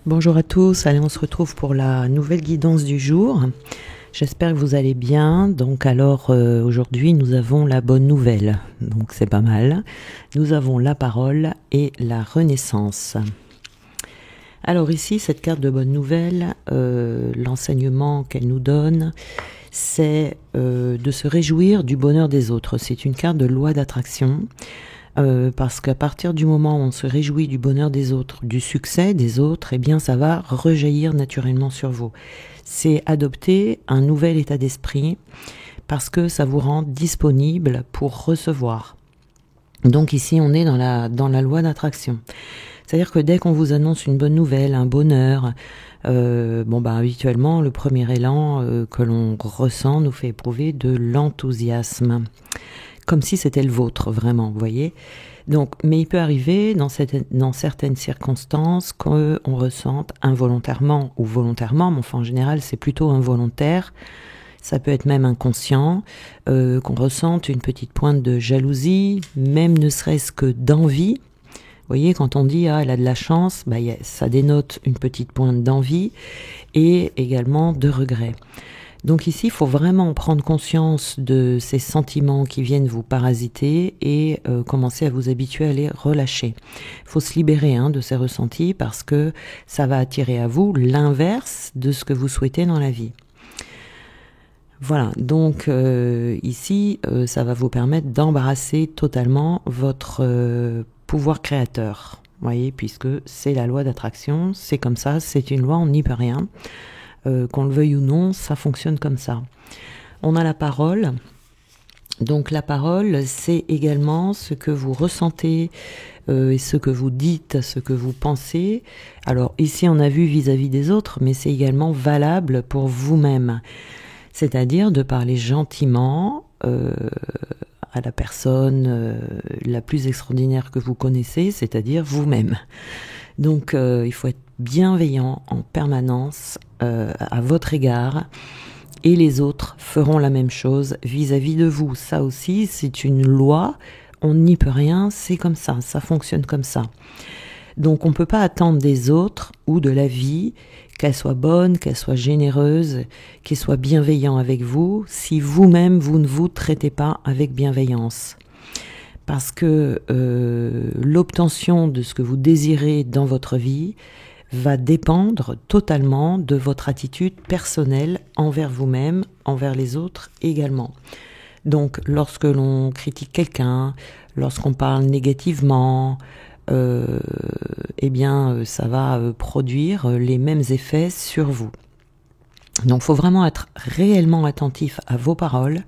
Bonjour à tous, allez on se retrouve pour la nouvelle guidance du jour. J'espère que vous allez bien. Donc aujourd'hui nous avons la bonne nouvelle, donc c'est pas mal. Nous avons la parole et la renaissance. Alors ici cette carte de bonne nouvelle, l'enseignement qu'elle nous donne, c'est de se réjouir du bonheur des autres. C'est une carte de loi d'attraction. Parce qu'à partir du moment où on se réjouit du bonheur des autres, du succès des autres, eh bien ça va rejaillir naturellement sur vous. C'est adopter un nouvel état d'esprit parce que ça vous rend disponible pour recevoir. Donc ici on est dans la loi d'attraction. C'est-à-dire que dès qu'on vous annonce une bonne nouvelle, un bonheur, habituellement le premier élan que l'on ressent nous fait éprouver de l'enthousiasme. Comme si c'était le vôtre, vraiment, vous voyez. Donc, mais il peut arriver dans certaines circonstances qu'on ressente involontairement ou volontairement, mais enfin en général c'est plutôt involontaire, ça peut être même inconscient, qu'on ressente une petite pointe de jalousie, même ne serait-ce que d'envie. Vous voyez, quand on dit « Ah, elle a de la chance », ça dénote une petite pointe d'envie et également de regret. Donc ici, il faut vraiment prendre conscience de ces sentiments qui viennent vous parasiter et commencer à vous habituer à les relâcher. Il faut se libérer de ces ressentis parce que ça va attirer à vous l'inverse de ce que vous souhaitez dans la vie. Voilà, donc ici, ça va vous permettre d'embrasser totalement votre pouvoir créateur. Vous voyez, puisque c'est la loi d'attraction, c'est comme ça, c'est une loi, on n'y peut rien. Qu'on le veuille ou non, ça fonctionne comme ça. On a la parole. Donc la parole, c'est également ce que vous ressentez et ce que vous dites, ce que vous pensez. Alors ici, on a vu vis-à-vis des autres, mais c'est également valable pour vous-même. C'est-à-dire de parler gentiment à la personne la plus extraordinaire que vous connaissez, c'est-à-dire vous-même. Donc il faut être bienveillant en permanence à votre égard et les autres feront la même chose vis-à-vis de vous. Ça aussi, c'est une loi, on n'y peut rien, c'est comme ça fonctionne comme ça. Donc on ne peut pas attendre des autres ou de la vie qu'elle soit bonne, qu'elle soit généreuse, qu'elle soit bienveillant avec vous si vous-même vous ne vous traitez pas avec bienveillance. Parce que l'obtention de ce que vous désirez dans votre vie va dépendre totalement de votre attitude personnelle envers vous-même, envers les autres également. Donc lorsque l'on critique quelqu'un, lorsqu'on parle négativement, ça va produire les mêmes effets sur vous. Donc il faut vraiment être réellement attentif à vos paroles,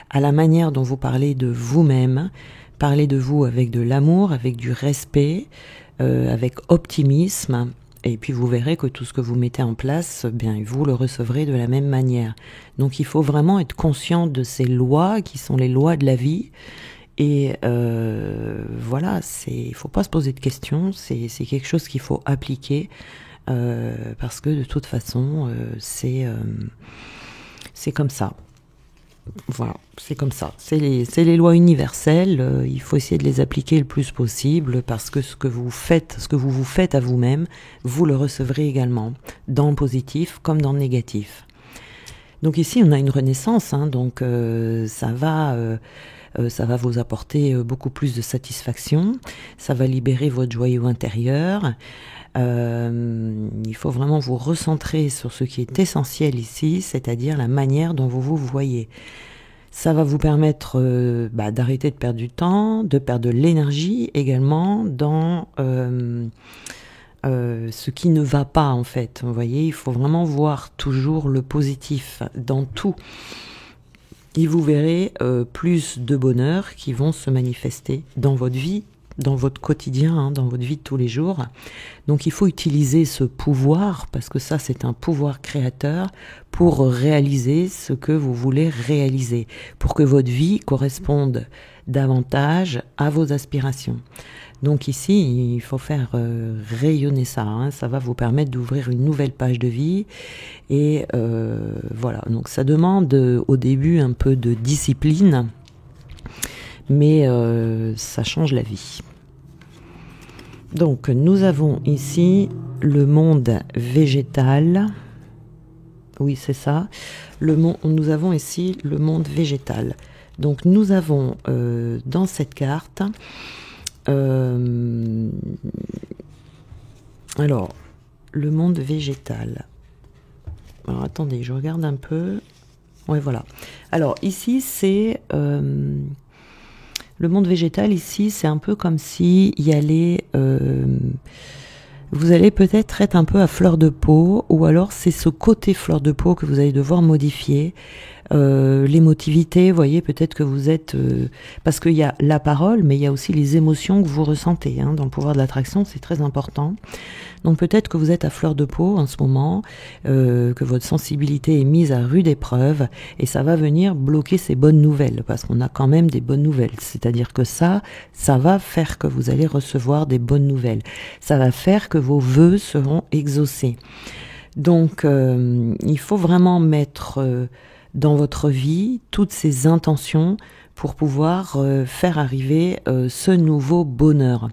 à la manière dont vous parlez de vous-même. Parlez de vous avec de l'amour, avec du respect, avec optimisme, et puis vous verrez que tout ce que vous mettez en place, bien vous le recevrez de la même manière. Donc il faut vraiment être conscient de ces lois qui sont les lois de la vie. Et voilà, il faut pas se poser de questions, c'est quelque chose qu'il faut appliquer parce que de toute façon, c'est comme ça. Voilà, c'est comme ça. C'est les lois universelles. Il faut essayer de les appliquer le plus possible parce que ce que vous vous faites à vous-même, vous le recevrez également, dans le positif comme dans le négatif. Donc ici, on a une renaissance, donc ça va vous apporter beaucoup plus de satisfaction. Ça va libérer votre joyau intérieur. Il faut vraiment vous recentrer sur ce qui est essentiel ici, c'est-à-dire la manière dont vous vous voyez. Ça va vous permettre d'arrêter de perdre du temps, de perdre de l'énergie également dans ce qui ne va pas en fait. Vous voyez, il faut vraiment voir toujours le positif dans tout. Et vous verrez plus de bonheur qui vont se manifester dans votre vie, dans votre quotidien, dans votre vie de tous les jours. Donc il faut utiliser ce pouvoir, parce que ça c'est un pouvoir créateur, pour réaliser ce que vous voulez réaliser, pour que votre vie corresponde davantage à vos aspirations. Donc ici, il faut faire rayonner ça, ça va vous permettre d'ouvrir une nouvelle page de vie. Et voilà, donc ça demande au début un peu de discipline, mais ça change la vie. Donc nous avons ici le monde végétal. Oui, c'est ça. Nous avons ici le monde végétal. Donc nous avons dans cette carte, alors le monde végétal. Alors attendez, je regarde un peu. Ouais, voilà. Alors ici c'est le monde végétal. Ici c'est un peu comme si il y allait vous allez peut-être être un peu à fleur de peau, ou alors c'est ce côté fleur de peau que vous allez devoir modifier. L'émotivité, vous voyez, peut-être que vous êtes... parce qu'il y a la parole, mais il y a aussi les émotions que vous ressentez. Hein, dans le pouvoir de l'attraction, c'est très important. Donc peut-être que vous êtes à fleur de peau en ce moment, que votre sensibilité est mise à rude épreuve, et ça va venir bloquer ces bonnes nouvelles, parce qu'on a quand même des bonnes nouvelles. C'est-à-dire que ça va faire que vous allez recevoir des bonnes nouvelles. Ça va faire que vos vœux seront exaucés. Donc il faut vraiment mettre dans votre vie toutes ces intentions pour pouvoir faire arriver ce nouveau bonheur.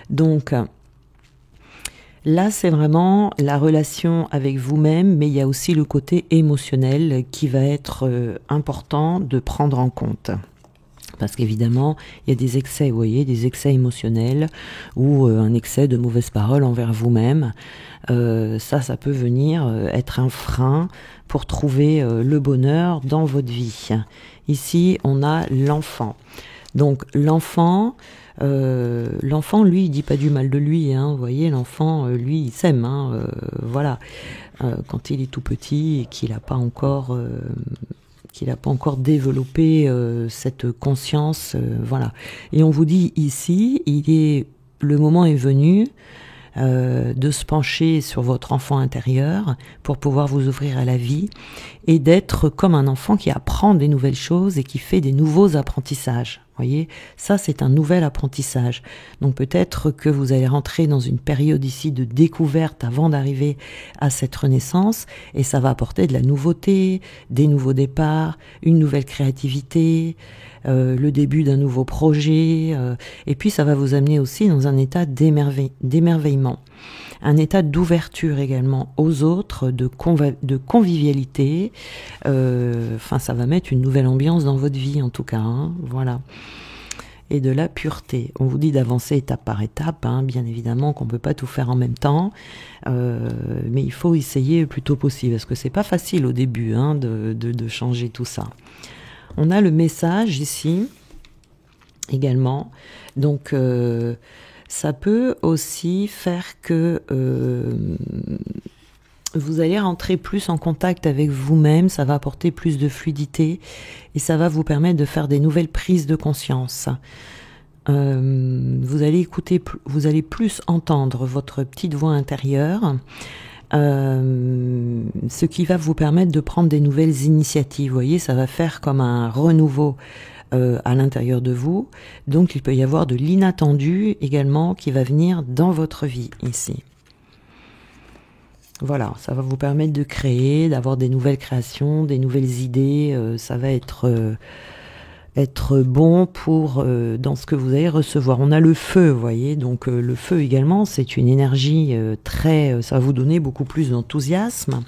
Donc là, c'est vraiment la relation avec vous-même, mais il y a aussi le côté émotionnel qui va être important de prendre en compte. Parce qu'évidemment, il y a des excès, vous voyez, des excès émotionnels ou un excès de mauvaises paroles envers vous-même. Ça peut venir être un frein pour trouver le bonheur dans votre vie. Ici, on a l'enfant. Donc l'enfant, lui, il dit pas du mal de lui. Hein, vous voyez, l'enfant, lui, il s'aime. Hein, voilà. Quand il est tout petit et qu'il n'a pas encore développé cette conscience, voilà. Et on vous dit ici, le moment est venu de se pencher sur votre enfant intérieur pour pouvoir vous ouvrir à la vie et d'être comme un enfant qui apprend des nouvelles choses et qui fait des nouveaux apprentissages. Voyez, ça c'est un nouvel apprentissage. Donc peut-être que vous allez rentrer dans une période ici de découverte avant d'arriver à cette renaissance, et ça va apporter de la nouveauté, des nouveaux départs, une nouvelle créativité, le début d'un nouveau projet, et puis ça va vous amener aussi dans un état d'émerveillement, un état d'ouverture également aux autres, de convivialité. Enfin, ça va mettre une nouvelle ambiance dans votre vie en tout cas, hein, voilà. Et de la pureté. On vous dit d'avancer étape par étape, hein, bien évidemment qu'on ne peut pas tout faire en même temps, mais il faut essayer le plus tôt possible, parce que c'est pas facile au début, hein, de changer tout ça. On a le message ici également, donc ça peut aussi faire que vous allez rentrer plus en contact avec vous-même, ça va apporter plus de fluidité et ça va vous permettre de faire des nouvelles prises de conscience. Vous allez écouter, vous allez plus entendre votre petite voix intérieure, ce qui va vous permettre de prendre des nouvelles initiatives. Vous voyez, ça va faire comme un renouveau à l'intérieur de vous. Donc il peut y avoir de l'inattendu également qui va venir dans votre vie ici. Voilà, ça va vous permettre de créer, d'avoir des nouvelles créations, des nouvelles idées. Ça va être bon pour dans ce que vous allez recevoir. On a le feu, vous voyez. Donc le feu également, c'est une énergie ça va vous donner beaucoup plus d'enthousiasme.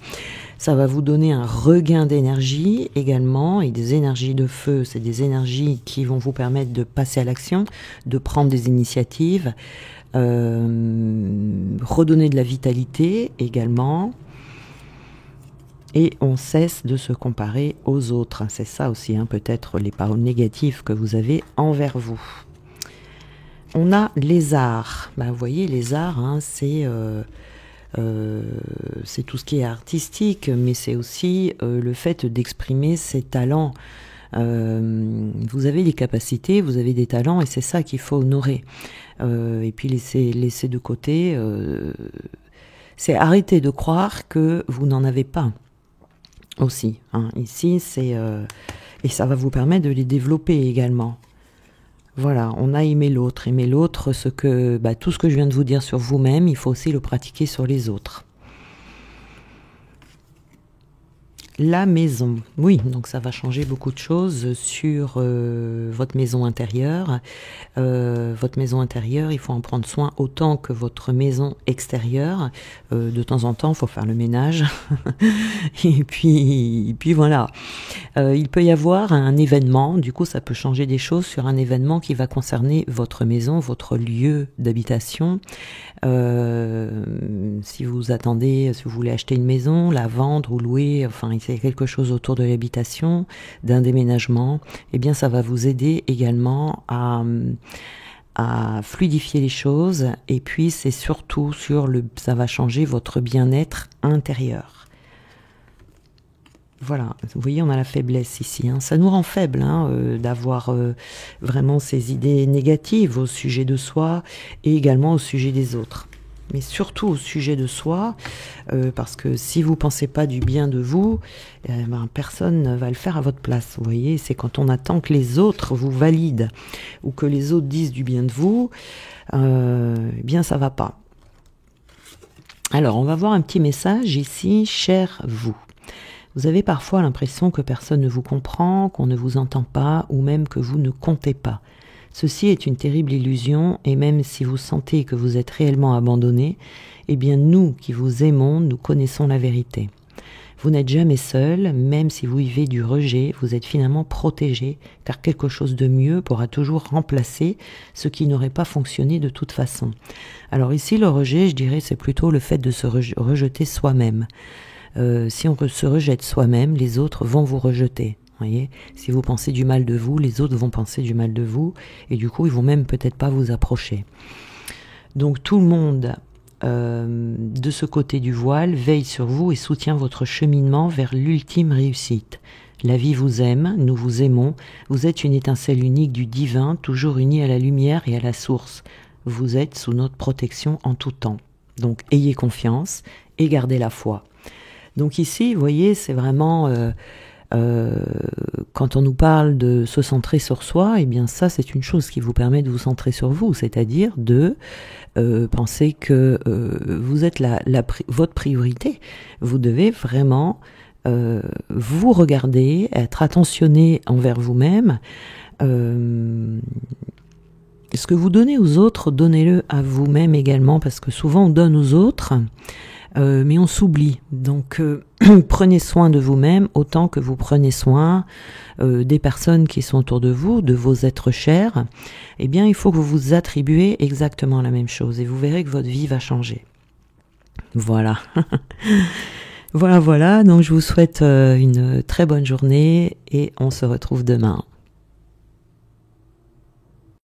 Ça va vous donner un regain d'énergie également. Et des énergies de feu, c'est des énergies qui vont vous permettre de passer à l'action, de prendre des initiatives. Redonner de la vitalité également, et on cesse de se comparer aux autres. C'est ça aussi, hein, peut-être les paroles négatives que vous avez envers vous. On a les arts. Vous voyez, les arts, hein, c'est tout ce qui est artistique, mais c'est aussi le fait d'exprimer ses talents. Vous avez des capacités, vous avez des talents, et c'est ça qu'il faut honorer. Et puis laisser de côté, c'est arrêter de croire que vous n'en avez pas aussi. Hein. Ici, et ça va vous permettre de les développer également. Voilà, on a aimé l'autre, tout ce que je viens de vous dire sur vous-même, il faut aussi le pratiquer sur les autres. La maison, oui, donc ça va changer beaucoup de choses sur votre maison intérieure. Votre maison intérieure, il faut en prendre soin autant que votre maison extérieure. De temps en temps, il faut faire le ménage. et puis voilà. Il peut y avoir un événement, du coup ça peut changer des choses sur un événement qui va concerner votre maison, votre lieu d'habitation. Si vous attendez, si vous voulez acheter une maison, la vendre ou louer, enfin il y a quelque chose autour de l'habitation, d'un déménagement, eh bien ça va vous aider également à fluidifier les choses, et puis c'est surtout ça va changer votre bien-être intérieur. Voilà, vous voyez, on a la faiblesse ici, hein. Ça nous rend faibles d'avoir vraiment ces idées négatives au sujet de soi et également au sujet des autres. Mais surtout au sujet de soi, parce que si vous ne pensez pas du bien de vous, personne ne va le faire à votre place. Vous voyez, c'est quand on attend que les autres vous valident ou que les autres disent du bien de vous, eh bien ça ne va pas. Alors, on va voir un petit message ici, cher vous. Vous avez parfois l'impression que personne ne vous comprend, qu'on ne vous entend pas, ou même que vous ne comptez pas. Ceci est une terrible illusion, et même si vous sentez que vous êtes réellement abandonné, eh bien nous qui vous aimons, nous connaissons la vérité. Vous n'êtes jamais seul, même si vous vivez du rejet, vous êtes finalement protégé, car quelque chose de mieux pourra toujours remplacer ce qui n'aurait pas fonctionné de toute façon. Alors ici, le rejet, je dirais, c'est plutôt le fait de se rejeter soi-même. Si on se rejette soi-même, les autres vont vous rejeter. Voyez, si vous pensez du mal de vous, les autres vont penser du mal de vous, et du coup, ils vont même peut-être pas vous approcher. Donc tout le monde de ce côté du voile veille sur vous et soutient votre cheminement vers l'ultime réussite. La vie vous aime, nous vous aimons, vous êtes une étincelle unique du divin, toujours unie à la lumière et à la source. Vous êtes sous notre protection en tout temps. Donc ayez confiance et gardez la foi. Donc ici, vous voyez, c'est vraiment, quand on nous parle de se centrer sur soi, eh bien ça, c'est une chose qui vous permet de vous centrer sur vous, c'est-à-dire de penser que vous êtes votre priorité. Vous devez vraiment vous regarder, être attentionné envers vous-même. Ce que vous donnez aux autres, donnez-le à vous-même également, parce que souvent on donne aux autres, mais on s'oublie. Donc prenez soin de vous-même autant que vous prenez soin des personnes qui sont autour de vous, de vos êtres chers. Eh bien, il faut que vous vous attribuez exactement la même chose et vous verrez que votre vie va changer. Voilà. Voilà. Donc je vous souhaite une très bonne journée et on se retrouve demain.